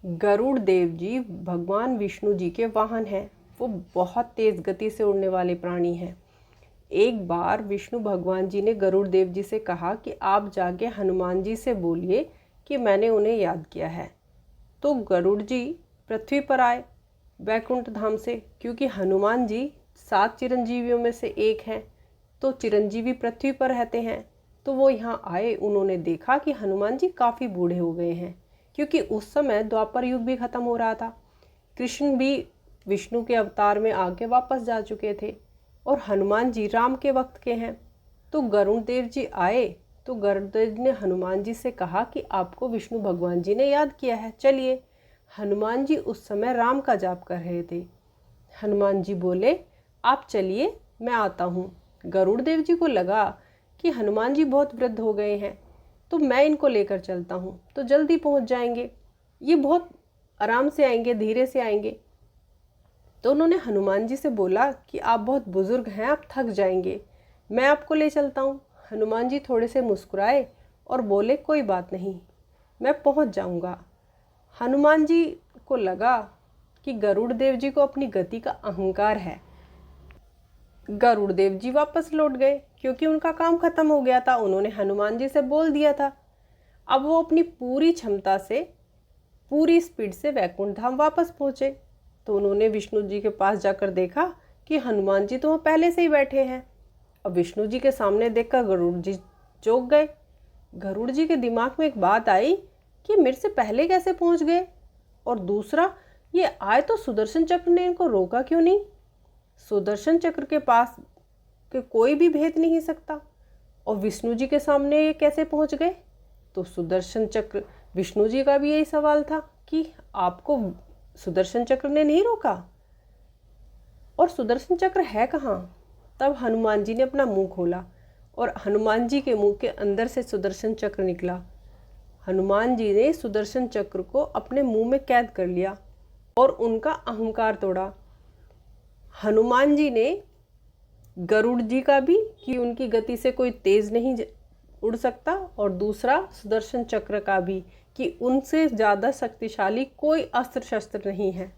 गरुड़ देव जी भगवान विष्णु जी के वाहन हैं। वो बहुत तेज़ गति से उड़ने वाले प्राणी हैं। एक बार विष्णु भगवान जी ने गरुड़ देव जी से कहा कि आप जाके हनुमान जी से बोलिए कि मैंने उन्हें याद किया है। तो गरुड़ जी पृथ्वी पर आए वैकुंठ धाम से, क्योंकि हनुमान जी 7 चिरंजीवियों में से एक हैं, तो चिरंजीवी पृथ्वी पर रहते हैं। तो वो यहाँ आए, उन्होंने देखा कि हनुमान जी काफ़ी बूढ़े हो गए हैं, क्योंकि उस समय द्वापर युग भी ख़त्म हो रहा था। कृष्ण भी विष्णु के अवतार में आके वापस जा चुके थे और हनुमान जी राम के वक्त के हैं। तो गरुड़ देव जी आए तो गरुड़ देव ने हनुमान जी से कहा कि आपको विष्णु भगवान जी ने याद किया है, चलिए। हनुमान जी उस समय राम का जाप कर रहे थे। हनुमान जी बोले, आप चलिए, मैं आता हूँ। गरुड़ देव जी को लगा कि हनुमान जी बहुत वृद्ध हो गए हैं, तो मैं इनको लेकर चलता हूँ तो जल्दी पहुँच जाएंगे, ये बहुत आराम से आएंगे, धीरे से आएंगे। तो उन्होंने हनुमान जी से बोला कि आप बहुत बुज़ुर्ग हैं, आप थक जाएंगे, मैं आपको ले चलता हूँ। हनुमान जी थोड़े से मुस्कुराए और बोले, कोई बात नहीं, मैं पहुँच जाऊँगा। हनुमान जी को लगा कि गरुड़ देव जी को अपनी गति का अहंकार है। गरुड़ देव जी वापस लौट गए, क्योंकि उनका काम खत्म हो गया था, उन्होंने हनुमान जी से बोल दिया था। अब वो अपनी पूरी क्षमता से, पूरी स्पीड से वैकुंठ धाम वापस पहुँचे। तो उन्होंने विष्णु जी के पास जाकर देखा कि हनुमान जी तो वहाँ पहले से ही बैठे हैं। अब विष्णु जी के सामने देखकर गरुड़ जी चौंक गए। गरुड़ जी के दिमाग में एक बात आई कि मेरे से पहले कैसे पहुँच गए, और दूसरा, ये आए तो सुदर्शन चक्र ने इनको रोका क्यों नहीं। सुदर्शन चक्र के पास के कोई भी भेद नहीं सकता, और विष्णु जी के सामने ये कैसे पहुँच गए। तो सुदर्शन चक्र, विष्णु जी का भी यही सवाल था कि आपको सुदर्शन चक्र ने नहीं रोका, और सुदर्शन चक्र है कहाँ। तब हनुमान जी ने अपना मुंह खोला और हनुमान जी के मुंह के अंदर से सुदर्शन चक्र निकला। हनुमान जी ने सुदर्शन चक्र को अपने मुंह में कैद कर लिया और उनका अहंकार तोड़ा। हनुमान जी ने गरुड़ जी का भी, कि उनकी गति से कोई तेज नहीं उड़ सकता, और दूसरा सुदर्शन चक्र का भी, कि उनसे ज़्यादा शक्तिशाली कोई अस्त्र शस्त्र नहीं है।